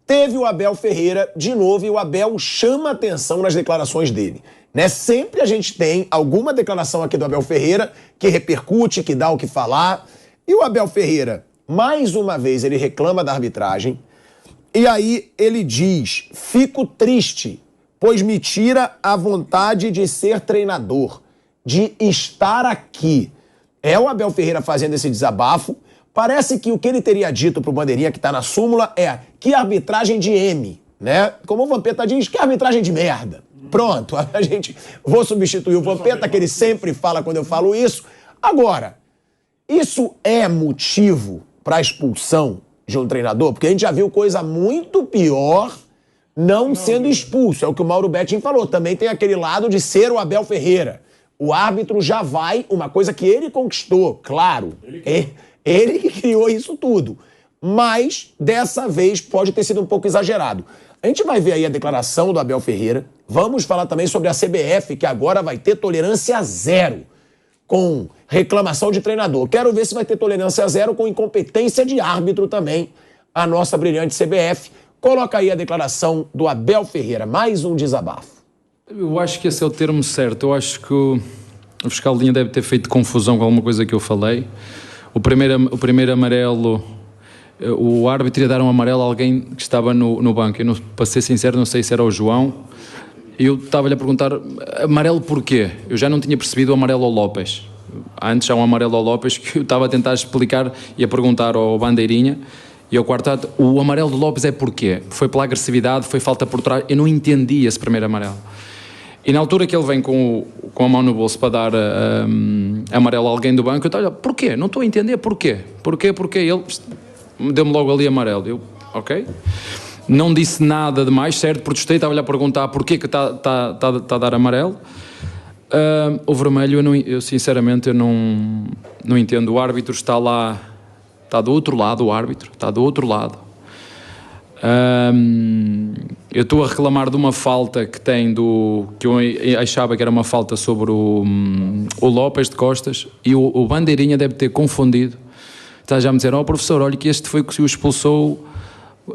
teve o Abel Ferreira de novo e o Abel chama atenção nas declarações dele. Né? Sempre a gente tem alguma declaração aqui do Abel Ferreira que repercute, que dá o que falar. E o Abel Ferreira, mais uma vez, ele reclama da arbitragem. E aí ele diz: fico triste, pois me tira a vontade de ser treinador, de estar aqui. É o Abel Ferreira fazendo esse desabafo. Parece que o que ele teria dito pro Bandeirinha, que tá na súmula, é: que arbitragem de M, né? Como o Vampeta diz, que arbitragem de merda. Pronto, a gente... Vou substituir o Vampeta, que ele sempre fala quando eu falo isso. Agora, isso é motivo para expulsão de um treinador? Porque a gente já viu coisa muito pior não sendo expulso. É o que o Mauro Betting falou. Também tem aquele lado de ser o Abel Ferreira. O árbitro já vai, uma coisa que ele conquistou, claro. Ele que criou isso tudo. Mas, dessa vez, pode ter sido um pouco exagerado. A gente vai ver aí a declaração do Abel Ferreira. Vamos falar também sobre a CBF, que agora vai ter tolerância zero com reclamação de treinador. Quero ver se vai ter tolerância zero com incompetência de árbitro também, a nossa brilhante CBF. Coloca aí a declaração do Abel Ferreira, mais um desabafo. Eu acho que esse é o termo certo. Eu acho que o fiscal de linha deve ter feito confusão com alguma coisa que eu falei. O primeiro amarelo, o árbitro ia dar um amarelo a alguém que estava no banco. Eu não, para ser sincero, não sei se era o João. Eu estava-lhe a perguntar, amarelo porquê? Eu já não tinha percebido o amarelo ao Lopes. Antes há um amarelo ao Lopes que eu estava a tentar explicar e a perguntar ao Bandeirinha. E ao quarto, o amarelo do Lopes é porquê? Foi pela agressividade, foi falta por trás. Eu não entendi esse primeiro amarelo. E na altura que ele vem com a mão no bolso para dar amarelo a alguém do banco, eu estava a olhar, porquê? Não estou a entender porquê. Porquê? Ele deu-me logo ali amarelo. Eu, ok. Não disse nada de mais, certo? Protestei, estava-lhe a perguntar porquê que está a dar amarelo. O vermelho, eu sinceramente eu não entendo. O árbitro está lá, está do outro lado, o árbitro está do outro lado. Eu estou a reclamar de uma falta que tem que eu achava que era uma falta sobre o Lopes de Costas, e o Bandeirinha deve ter confundido. Está já a me dizer, professor, olha que este foi que se o expulsou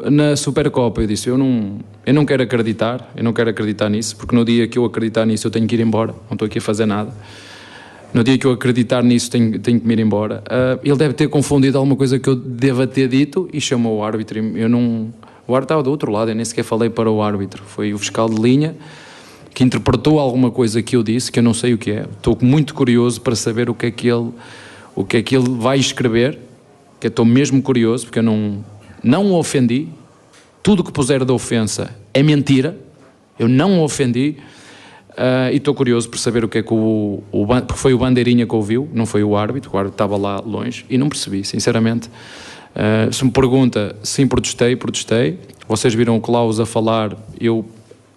na Supercopa. Eu disse, eu não quero acreditar nisso, porque no dia que eu acreditar nisso eu tenho que ir embora, não estou aqui a fazer nada. No dia que eu acreditar nisso tenho que me ir embora. Ele deve ter confundido alguma coisa que eu deva ter dito e chamou o árbitro. O árbitro estava do outro lado, eu nem sequer falei para o árbitro. Foi o fiscal de linha que interpretou alguma coisa que eu disse, que eu não sei o que é. Estou muito curioso para saber o que é que ele vai escrever, que eu estou mesmo curioso, porque eu não o ofendi. Tudo que puser de ofensa é mentira. Eu não o ofendi. E estou curioso por saber o que é que porque foi o Bandeirinha que ouviu, não foi o árbitro estava lá longe e não percebi, sinceramente. Se me pergunta, sim, protestei. Vocês viram o Klaus a falar,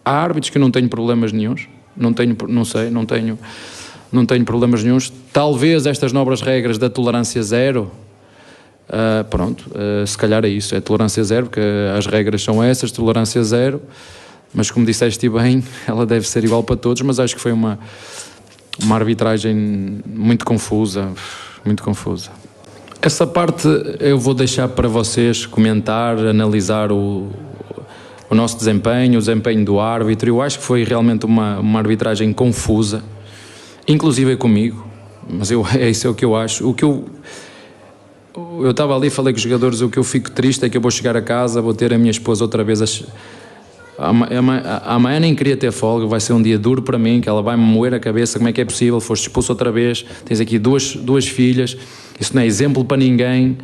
há árbitros que eu não tenho problemas nenhuns, não tenho problemas nenhuns. Talvez estas novas regras da tolerância zero, se calhar é isso, é tolerância zero, porque as regras são essas, tolerância zero. Mas como disseste bem, ela deve ser igual para todos, mas acho que foi uma arbitragem muito confusa. Essa parte eu vou deixar para vocês comentar, analisar o nosso desempenho, o desempenho do árbitro. Eu acho que foi realmente uma arbitragem confusa, inclusive comigo, mas isso é o que eu acho. Eu estava ali e falei com os jogadores, o que eu fico triste é que eu vou chegar a casa, vou ter a minha esposa outra vez amanhã nem queria ter folga, vai ser um dia duro para mim, que ela vai-me moer a cabeça, como é que é possível, foste expulso outra vez, tens aqui duas filhas, isso não é exemplo para ninguém,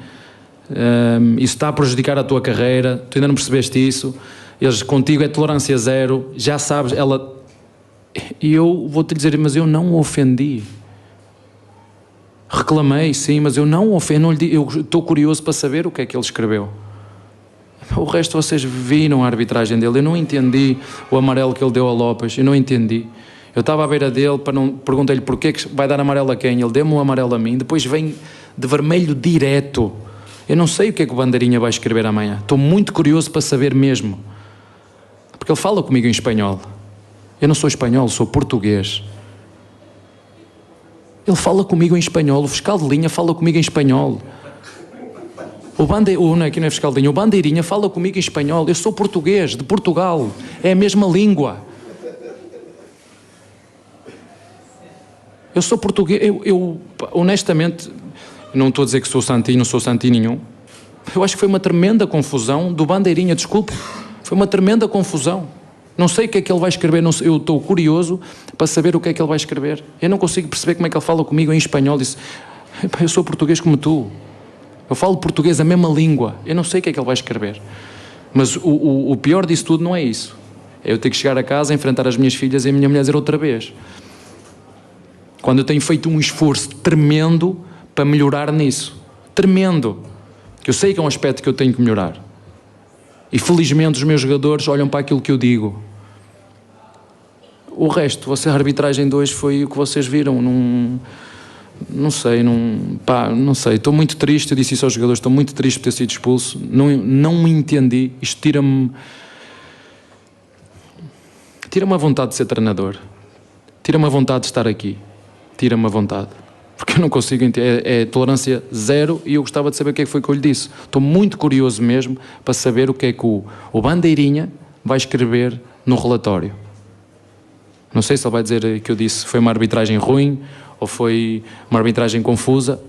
isso está a prejudicar a tua carreira, tu ainda não percebeste isso, contigo é tolerância zero, já sabes, e eu vou-te dizer, mas eu não o ofendi, reclamei sim, mas eu não o ofendi, eu estou curioso para saber o que é que ele escreveu. O resto vocês viram a arbitragem dele, eu não entendi o amarelo que ele deu a Lopes, eu não entendi. Eu estava à beira dele, perguntei-lhe porquê que vai dar amarelo a quem, ele deu-me um amarelo a mim, depois vem de vermelho direto. Eu não sei o que é que o Bandeirinha vai escrever amanhã, estou muito curioso para saber mesmo, porque ele fala comigo em espanhol. Eu não sou espanhol, sou português. Ele fala comigo em espanhol, o fiscal de linha fala comigo em espanhol. Aqui não é Fiscaldinho, o Bandeirinha fala comigo em espanhol. Eu sou português, de Portugal. É a mesma língua. Eu sou português. Eu honestamente, não estou a dizer que sou santinho, não sou santinho nenhum. Eu acho que foi uma tremenda confusão do Bandeirinha, desculpe. Foi uma tremenda confusão. Não sei o que é que ele vai escrever, eu estou curioso para saber o que é que ele vai escrever. Eu não consigo perceber como é que ele fala comigo em espanhol. Disse, eu sou português como tu. Eu falo português, a mesma língua. Eu não sei o que é que ele vai escrever. Mas o pior disso tudo não é isso. É eu ter que chegar a casa, enfrentar as minhas filhas e a minha mulher dizer outra vez. Quando eu tenho feito um esforço tremendo para melhorar nisso. Tremendo. Que eu sei que é um aspecto que eu tenho que melhorar. E felizmente os meus jogadores olham para aquilo que eu digo. O resto, a arbitragem de hoje foi o que vocês viram. Não sei. Não sei. Estou muito triste, eu disse isso aos jogadores, estou muito triste por ter sido expulso. Não me entendi. Isto tira-me a vontade de ser treinador. Tira-me a vontade de estar aqui. Tira-me a vontade. Porque eu não consigo entender. É tolerância zero e eu gostava de saber o que é que foi que eu lhe disse. Estou muito curioso mesmo para saber o que é que o Bandeirinha vai escrever no relatório. Não sei se ele vai dizer que eu disse foi uma arbitragem ruim ou foi uma arbitragem confusa.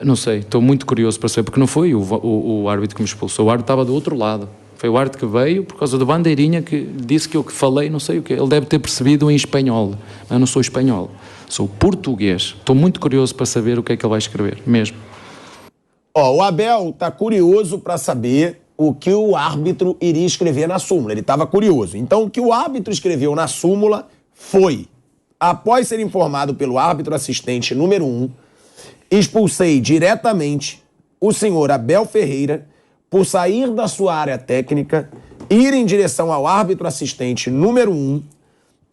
Não sei. Estou muito curioso para saber, porque não foi o árbitro que me expulsou. O árbitro estava do outro lado. Foi o árbitro que veio por causa do Bandeirinha que disse que eu que falei, não sei o quê. Ele deve ter percebido em espanhol. Eu não sou espanhol. Sou português. Estou muito curioso para saber o que é que ele vai escrever, mesmo. O Abel está curioso para saber o que o árbitro iria escrever na súmula. Ele estava curioso. Então, o que o árbitro escreveu na súmula foi: após ser informado pelo árbitro assistente número 1, expulsei diretamente o senhor Abel Ferreira por sair da sua área técnica, ir em direção ao árbitro assistente número 1,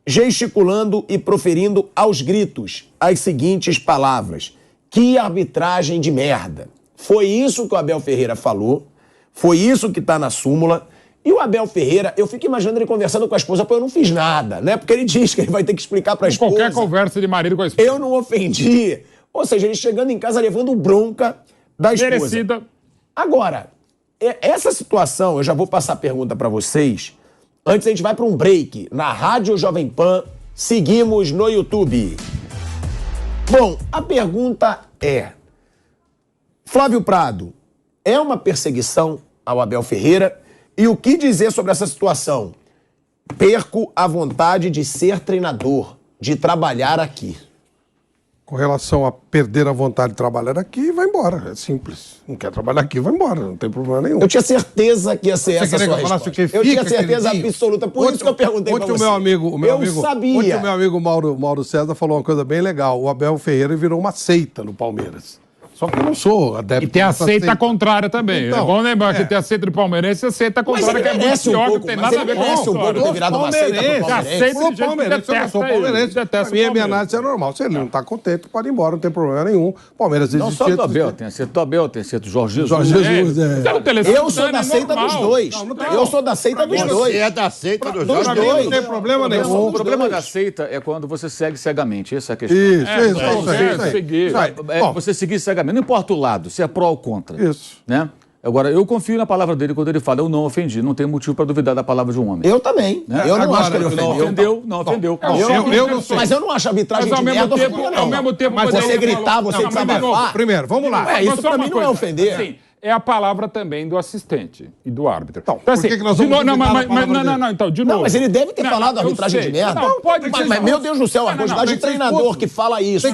gesticulando e proferindo aos gritos as seguintes palavras: que arbitragem de merda. Foi isso que o Abel Ferreira falou, foi isso que está na súmula. E o Abel Ferreira, eu fico imaginando ele conversando com a esposa, pô, eu não fiz nada, né? Porque ele diz que ele vai ter que explicar para a esposa. Qualquer conversa de marido com a esposa. Eu não ofendi. Ou seja, ele chegando em casa levando bronca da esposa. Merecida. Agora, essa situação, eu já vou passar a pergunta para vocês. Antes a gente vai para um break na Rádio Jovem Pan. Seguimos no YouTube. Bom, a pergunta é: Flávio Prado, é uma perseguição ao Abel Ferreira? E o que dizer sobre essa situação? Perco a vontade de ser treinador, de trabalhar aqui. Com relação a perder a vontade de trabalhar aqui, vai embora. É simples. Não quer trabalhar aqui, vai embora. Não tem problema nenhum. Eu tinha certeza que ia ser essa a sua resposta. Eu tinha certeza absoluta. Por isso que eu perguntei pra você. Eu sabia. Ontem o meu amigo Mauro César falou uma coisa bem legal. O Abel Ferreira virou uma seita no Palmeiras. Só que eu não sou adepto. E tem a seita contrária também. Então, é bom lembrar que tem a seita do Palmeirense e a seita contrária, que é muito pior, que tem nada a ver com isso. Um pouco ter virado uma seita pro Palmeirense. A seita do Palmeirense, eu não sou palmeirense. Minha análise é normal. Se ele não está contente, pode ir embora, não tem problema nenhum. Palmeiras não só do Abel, tem a seita do Abel, tem a seita do Jorge Jesus. Eu sou da seita dos dois. Eu sou da seita dos dois. Você é da seita dos dois. Não tem problema nenhum. O problema da seita é quando você segue cegamente. Essa é a questão. Isso. Você seguir cegamente, não importa o lado. Se é pró ou contra. Isso. Né? Agora, eu confio na palavra dele quando ele fala, eu não ofendi, não tem motivo para duvidar da palavra de um homem. Eu também. Né? Eu não acho que ele ofendeu. Não ofendeu. Eu não sei. Mas eu não acho a arbitragem de merda ofender, não. Ao mesmo tempo, mas você gritar, você desabafar. Primeiro, vamos lá. Isso pra mim não é ofender. Sim. É a palavra também do assistente e do árbitro. Então assim, por que nós vamos então, de novo. Não, mas ele deve ter falado a arbitragem de merda. Não, pode ser. Mas, meu Deus do céu, a quantidade de treinador que fala isso.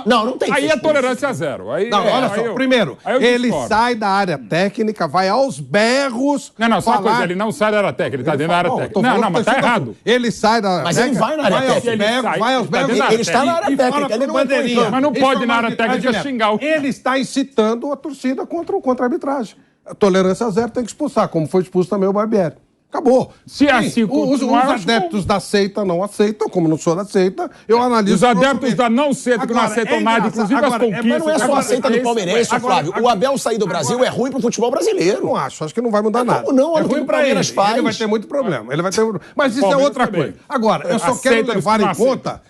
Não tem que Aí é tolerância zero. Olha só, primeiro, ele sai da área técnica, vai aos berros. Não, só uma coisa, ele não sai da área técnica, ele tá dentro da área técnica. Não, mas tá errado. Ele sai da área técnica. Mas ele vai na área técnica. Vai aos berros. Ele está na área técnica, ele não é bandeirinha. Mas não pode na área técnica xingar o... Ele está incitando a torcida contra a arbitragem. A tolerância zero tem que expulsar, como foi expulso também o Barbieri. Acabou. Se é assim os adeptos da seita não aceitam, como não senhor aceita, eu analiso... Os adeptos da não seita, que não aceitam nada, inclusive as conquistas... Mas não é só a seita do palmeirense, Flávio. O Abel sair do Brasil é ruim pro futebol brasileiro. Não acho que não vai mudar nada. Não, é ruim pra ele. Faz. Ele vai ter muito problema. Ele vai ter... Mas isso é outra coisa. Agora, eu só quero levar em conta...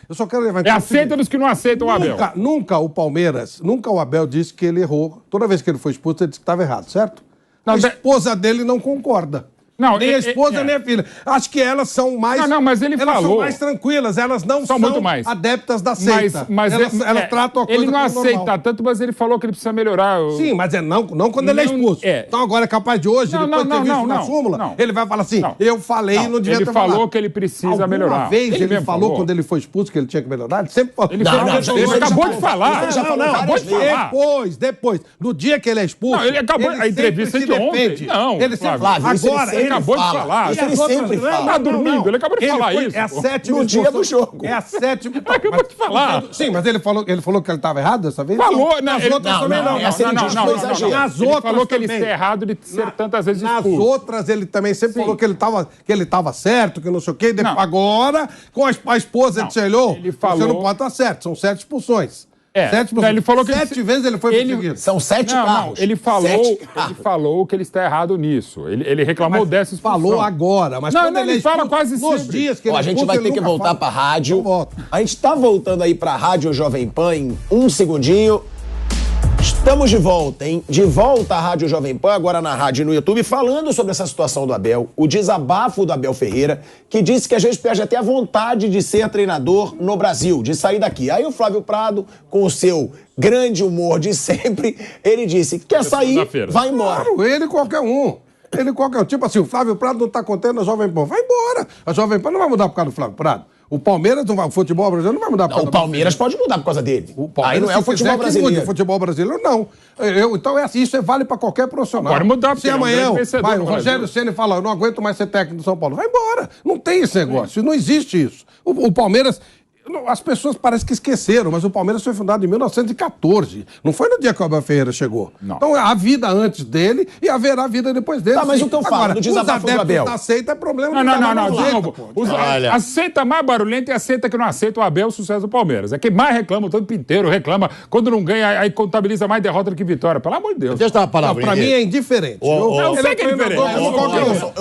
É a seita dos que não aceitam o Abel. Nunca o Palmeiras, nunca o Abel disse que ele errou. Toda vez que ele foi expulso, ele disse que estava errado, certo? A esposa dele não concorda. Não, nem a esposa, nem a filha. Acho que elas são mais... Não, mas ele falou... Elas são mais tranquilas, elas não são muito mais adeptas da seita. Mas elas tratam a coisa ele não aceita tanto, mas ele falou que ele precisa melhorar. Sim, mas não quando ele é expulso. Então agora é capaz de hoje, depois de ter visto na súmula, ele vai falar assim, eu falei e não devia ter falado. Ele falou que ele precisa melhorar. Uma vez ele falou quando ele foi expulso que ele tinha que melhorar? Ele sempre falou. Ele acabou de falar. Acabou de falar. Depois. No dia que ele é expulso... Não, ele acabou a entrevista de ontem. Não, ele sempre... Agora, ele acabou de falar. Ele sempre fala. Tá dormindo, ele acabou de falar isso. É a sétima no dia do jogo. É a sétima. Ele acabou de falar. Sim, mas ele falou que ele estava errado dessa vez? Falou. Nas outras também não. Nas outras ele falou que ele está errado de ser tantas vezes expulso. Nas outras ele também sempre falou que ele estava certo, que não sei o quê. Agora, com a esposa de Celhou, você não pode estar certo. São 7 expulsões. Ele falou que 7 vezes ele foi perseguido. São 7 carros. Ele falou que ele está errado nisso. Ele reclamou dessa expulsão. Falou agora, mas quando ele fala quase nos sempre. Dias que ele a gente vai ter que voltar para a rádio. A gente está voltando aí para a Rádio Jovem Pan em um segundinho. Estamos de volta, hein? De volta à Rádio Jovem Pan, agora na rádio e no YouTube, falando sobre essa situação do Abel, o desabafo do Abel Ferreira, que disse que às vezes perde até a vontade de ser treinador no Brasil, de sair daqui. Aí o Flávio Prado, com o seu grande humor de sempre, ele disse que quer sair, vai embora. Claro, ele qualquer um. Tipo assim, o Flávio Prado não tá contente na Jovem Pan. Vai embora. A Jovem Pan não vai mudar por causa do Flávio Prado. O Palmeiras não vai, o futebol brasileiro não vai mudar por causa do Palmeiras pode mudar por causa dele. Aí não é o futebol brasileiro. O futebol brasileiro não. Então isso vale para qualquer profissional. Pode mudar, porque se amanhã o Rogério Ceni fala, eu não aguento mais ser técnico do São Paulo, vai embora. Não tem esse negócio. Não existe isso. O Palmeiras... As pessoas parecem que esqueceram, mas o Palmeiras foi fundado em 1914. Não foi no dia que o Abel Ferreira chegou. Não. Então há vida antes dele e haverá vida depois dele. Tá, mas o que eu falo do desabafo do Abel? A seita é problema. A seita mais barulhenta é a seita que não aceita o Abel, o sucesso do Palmeiras. É quem mais reclama o tempo inteiro, reclama. Quando não ganha, aí contabiliza mais derrota do que vitória. Pelo amor de Deus. Deixa eu dar uma palavra. Pra mim é indiferente. Eu sei que é diferente.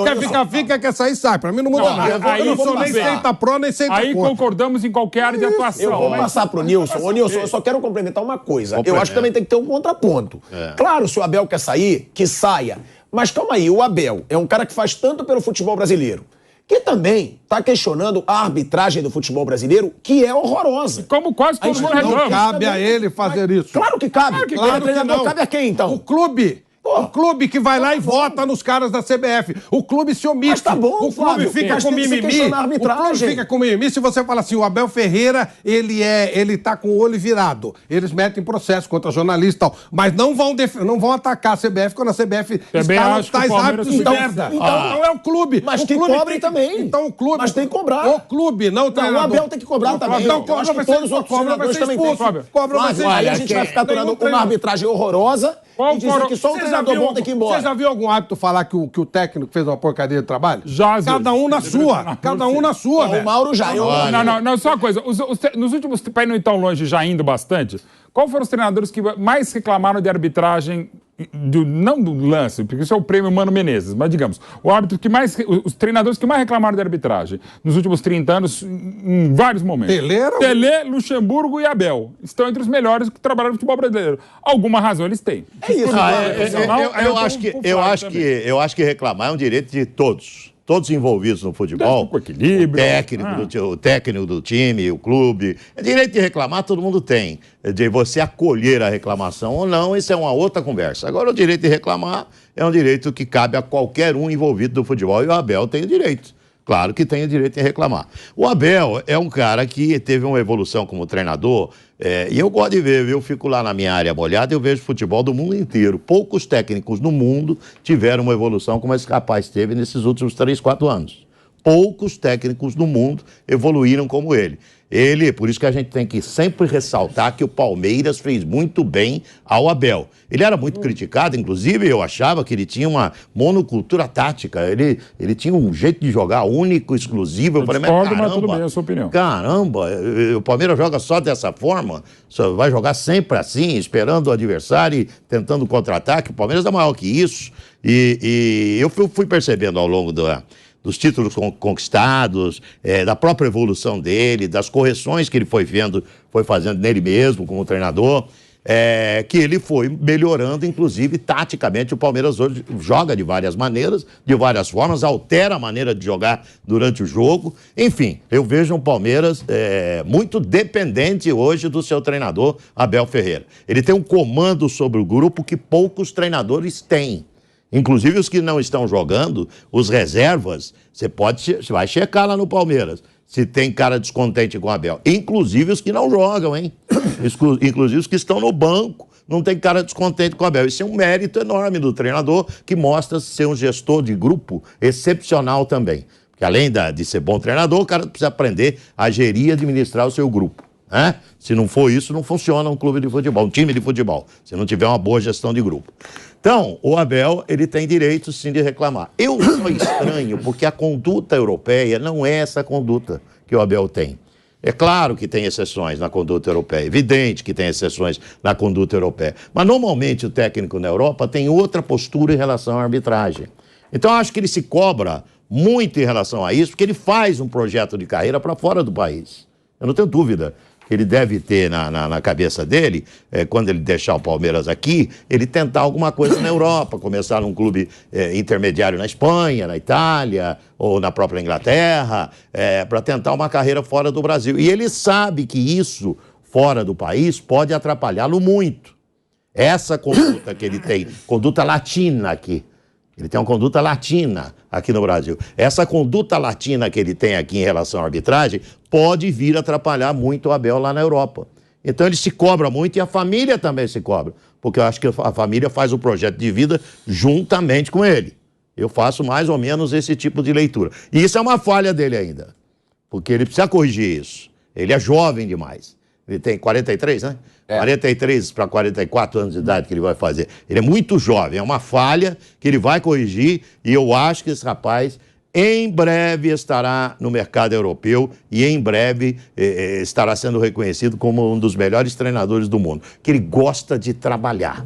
Quer ficar, quer sair, sai. Pra mim não muda nada. Eu não sou nem seita pró, nem seita contra. Aí concordamos em qualquer área de atuação. Eu vou passar pro Nilson. Ô, Nilson, eu só quero complementar uma coisa. Eu acho que também tem que ter um contraponto. Claro, se o Abel quer sair, que saia. Mas calma aí, o Abel é um cara que faz tanto pelo futebol brasileiro, que também está questionando a arbitragem do futebol brasileiro, que é horrorosa. Como quase todo mundo reclama. Não cabe a ele fazer isso. Claro que cabe. Claro que não. Cabe a quem, então? O clube. O clube que vai lá e vota nos caras da CBF. O clube se omite. Mas tá bom, o clube fica com mimimi. O clube fica com mimimi. Se você fala assim, o Abel Ferreira, ele tá com o olho virado. Eles metem processo contra jornalista e tal. Mas não vão atacar a CBF quando a CBF está nos tais hábitos de merda. Então é o clube. Mas que cobre também. Então o clube... Mas tem que cobrar. O clube, não o treinador. O Abel tem que cobrar também. Então cobra, vai ser expulso. Cobra, vai ser expulso. Aí a gente vai ficar aturando uma arbitragem horrorosa e dizer que só o treinador bom tem que ir embora. Você já viu algum árbitro falar que o técnico fez uma porcaria de trabalho? Já. Cada um na sua. Cada um na sua, velho. O Mauro já. Não, só uma coisa. Nos últimos, para ir não ir tão longe, já indo bastante, qual foram os treinadores que mais reclamaram de arbitragem, não do lance, porque isso é o prêmio Mano Menezes, mas digamos, os treinadores que mais reclamaram de arbitragem nos últimos 30 anos, em vários momentos. Pelé, Luxemburgo e Abel. Estão entre os melhores que trabalharam no futebol brasileiro. Alguma razão eles têm. É isso. Eu acho que reclamar é um direito de todos. Todos envolvidos no futebol, com equilíbrio, o técnico do time, o clube. É direito de reclamar, todo mundo tem. De você acolher a reclamação ou não, isso é uma outra conversa. Agora, o direito de reclamar é um direito que cabe a qualquer um envolvido no futebol, e o Abel tem o direito. Claro que tem o direito de reclamar. O Abel é um cara que teve uma evolução como treinador, e eu gosto de ver, eu fico lá na minha área molhada e eu vejo futebol do mundo inteiro. Poucos técnicos no mundo tiveram uma evolução como esse rapaz teve nesses últimos 3, 4 anos. Poucos técnicos no mundo evoluíram como ele. Por isso que a gente tem que sempre ressaltar que o Palmeiras fez muito bem ao Abel. Ele era muito criticado, inclusive eu achava que ele tinha uma monocultura tática. Ele tinha um jeito de jogar único, exclusivo. Eu discordo, mas tudo bem, é a sua opinião. Caramba, o Palmeiras joga só dessa forma? Só vai jogar sempre assim, esperando o adversário e tentando contra-ataque? O Palmeiras é maior que isso. E eu fui percebendo ao longo dos títulos conquistados, da própria evolução dele, das correções que ele foi fazendo nele mesmo como treinador, que ele foi melhorando, inclusive, taticamente. O Palmeiras hoje joga de várias maneiras, de várias formas, altera a maneira de jogar durante o jogo. Enfim, eu vejo um Palmeiras muito dependente hoje do seu treinador, Abel Ferreira. Ele tem um comando sobre o grupo que poucos treinadores têm. Inclusive os que não estão jogando, os reservas, você vai checar lá no Palmeiras se tem cara descontente com o Abel. Inclusive os que não jogam, hein? Inclusive os que estão no banco, não tem cara descontente com o Abel. Isso é um mérito enorme do treinador, que mostra ser um gestor de grupo excepcional também. Porque além de ser bom treinador, o cara precisa aprender a gerir e administrar o seu grupo. Se não for isso, não funciona um clube de futebol, um time de futebol, se não tiver uma boa gestão de grupo. Então, o Abel, ele tem direito sim de reclamar. Eu sou estranho, porque a conduta europeia não é essa conduta que o Abel tem. É claro que tem exceções na conduta europeia, evidente que tem exceções na conduta europeia, mas normalmente o técnico na Europa tem outra postura em relação à arbitragem. Então, eu acho que ele se cobra muito em relação a isso, porque ele faz um projeto de carreira para fora do país. Eu não tenho dúvida. Ele deve ter na cabeça dele, quando ele deixar o Palmeiras aqui, ele tentar alguma coisa na Europa, começar num clube intermediário na Espanha, na Itália, ou na própria Inglaterra, para tentar uma carreira fora do Brasil. E ele sabe que isso, fora do país, pode atrapalhá-lo muito. Essa conduta que ele tem, conduta latina aqui, ele tem uma conduta latina aqui no Brasil. Essa conduta latina que ele tem aqui em relação à arbitragem pode vir atrapalhar muito o Abel lá na Europa. Então ele se cobra muito e a família também se cobra, porque eu acho que a família faz o projeto de vida juntamente com ele. Eu faço mais ou menos esse tipo de leitura. E isso é uma falha dele ainda, porque ele precisa corrigir isso. Ele é jovem demais. Ele tem 43, né? 43 para 44 anos de idade que ele vai fazer. Ele é muito jovem, é uma falha que ele vai corrigir e eu acho que esse rapaz em breve estará no mercado europeu e em breve estará sendo reconhecido como um dos melhores treinadores do mundo, que ele gosta de trabalhar.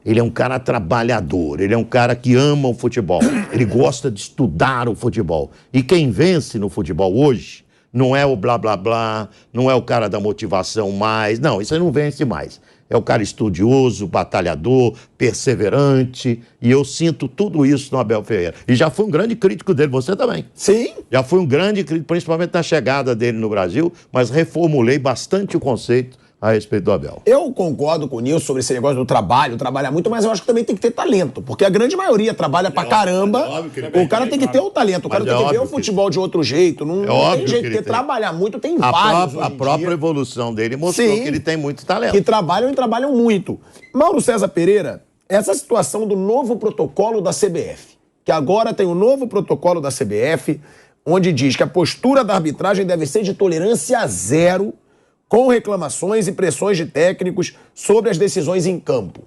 Ele é um cara trabalhador, ele é um cara que ama o futebol, ele gosta de estudar o futebol. E quem vence no futebol hoje não é o blá, blá, blá, não é o cara da motivação mais. Não, isso aí não vence mais. É o cara estudioso, batalhador, perseverante. E eu sinto tudo isso no Abel Ferreira. E já fui um grande crítico dele, você também. Sim. Já fui um grande crítico, principalmente na chegada dele no Brasil, mas reformulei bastante o conceito a respeito do Abel. Eu concordo com o Nilson sobre esse negócio do trabalho, trabalhar muito, mas eu acho que também tem que ter talento, porque a grande maioria trabalha pra caramba. O cara tem que ter o talento, o cara tem que ver o futebol de outro jeito. Não tem jeito, porque trabalhar muito tem vários. A própria evolução dele mostrou que ele tem muito talento. Que trabalham e trabalham muito. Mauro César Pereira, essa situação do novo protocolo da CBF, que agora tem um novo protocolo da CBF, onde diz que a postura da arbitragem deve ser de tolerância zero com reclamações e pressões de técnicos sobre as decisões em campo.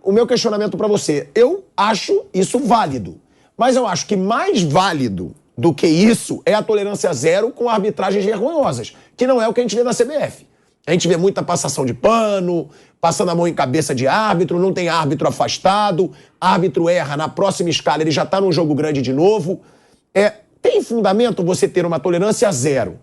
O meu questionamento para você, eu acho isso válido, mas eu acho que mais válido do que isso é a tolerância zero com arbitragens vergonhosas, que não é o que a gente vê na CBF. A gente vê muita passação de pano, passando a mão em cabeça de árbitro, não tem árbitro afastado, árbitro erra, na próxima escala ele já está num jogo grande de novo. Tem fundamento você ter uma tolerância zero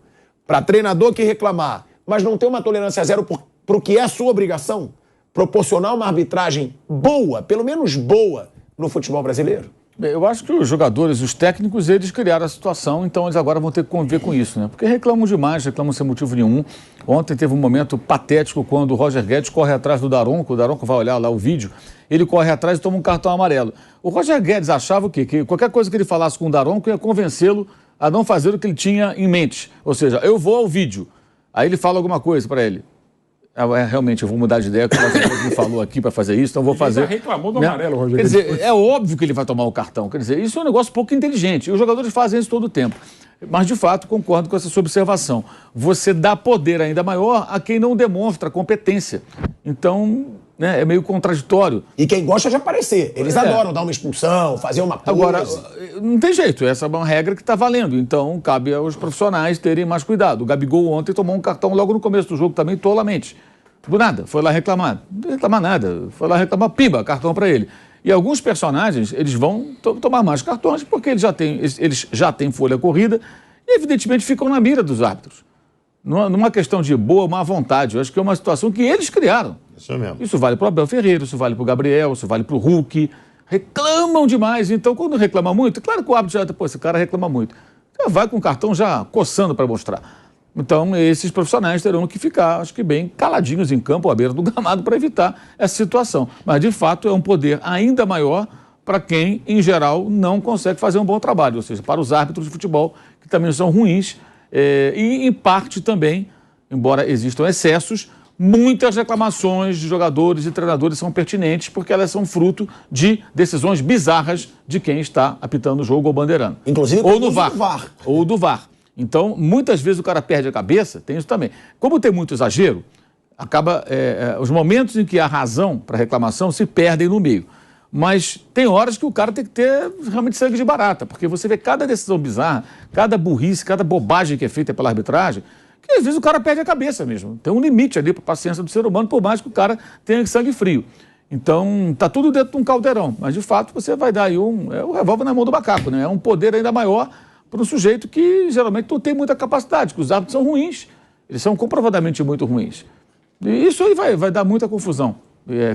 para treinador que reclamar, mas não ter uma tolerância zero para o que é a sua obrigação? Proporcionar uma arbitragem boa, pelo menos boa, no futebol brasileiro? Eu acho que os jogadores, os técnicos, eles criaram a situação, então eles agora vão ter que conviver com isso, né? Porque reclamam demais, reclamam sem motivo nenhum. Ontem teve um momento patético quando o Roger Guedes corre atrás do Daronco, o Daronco vai olhar lá o vídeo, ele corre atrás e toma um cartão amarelo. O Roger Guedes achava o quê? Que qualquer coisa que ele falasse com o Daronco ia convencê-lo a não fazer o que ele tinha em mente. Ou seja, eu vou ao vídeo, aí ele fala alguma coisa para ele. realmente, eu vou mudar de ideia, porque o me falou aqui para fazer isso, então vou fazer. Ele já reclamou do amarelo, Rogério. Quer dizer, é óbvio que ele vai tomar o cartão. Quer dizer, isso é um negócio pouco inteligente. E os jogadores fazem isso todo o tempo. Mas, de fato, concordo com essa sua observação. Você dá poder ainda maior a quem não demonstra competência. Então, né, é meio contraditório. E quem gosta de aparecer. Eles adoram dar uma expulsão, fazer uma coisa. Agora, não tem jeito. Essa é uma regra que está valendo. Então, cabe aos profissionais terem mais cuidado. O Gabigol ontem tomou um cartão logo no começo do jogo também, tolamente. Do nada. Foi lá reclamar. Não reclamar nada. Foi lá reclamar, pimba, cartão para ele. E alguns personagens, eles vão tomar mais cartões porque eles já têm folha corrida e, evidentemente, ficam na mira dos árbitros. Numa questão de boa ou má vontade. Eu acho que é uma situação que eles criaram. Isso mesmo. Isso vale para o Abel Ferreira, isso vale para o Gabriel, isso vale para o Hulk. Reclamam demais. Então, quando reclama muito, claro que o árbitro já... Pô, esse cara reclama muito. Já vai com o cartão já coçando para mostrar. Então, esses profissionais terão que ficar, acho que bem caladinhos em campo, à beira do gramado, para evitar essa situação. Mas, de fato, é um poder ainda maior para quem, em geral, não consegue fazer um bom trabalho. Ou seja, para os árbitros de futebol, que também são ruins. E, em parte, também, embora existam excessos, muitas reclamações de jogadores e treinadores são pertinentes porque elas são fruto de decisões bizarras de quem está apitando o jogo ou bandeirando. Inclusive, ou no VAR. do VAR. Ou do VAR. Então, muitas vezes o cara perde a cabeça, tem isso também. Como tem muito exagero, acaba os momentos em que há razão para reclamação se perdem no meio. Mas tem horas que o cara tem que ter realmente sangue de barata, porque você vê cada decisão bizarra, cada burrice, cada bobagem que é feita pela arbitragem, que às vezes o cara perde a cabeça mesmo. Tem um limite ali para a paciência do ser humano, por mais que o cara tenha sangue frio. Então, tá tudo dentro de um caldeirão. Mas, de fato, você vai dar aí o revólver na mão do macaco, né? É um poder ainda maior para um sujeito que geralmente não tem muita capacidade, que os árbitros são ruins. Eles são comprovadamente muito ruins. E isso aí vai dar muita confusão,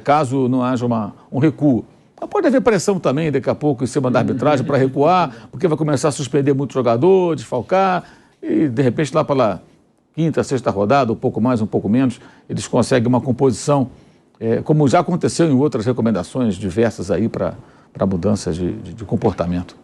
caso não haja um recuo. Mas pode haver pressão também, daqui a pouco, em cima da arbitragem para recuar, porque vai começar a suspender muito jogador, desfalcar, e de repente lá pela quinta, sexta rodada, um pouco mais, um pouco menos, eles conseguem uma composição, como já aconteceu em outras recomendações diversas aí para mudanças de comportamento.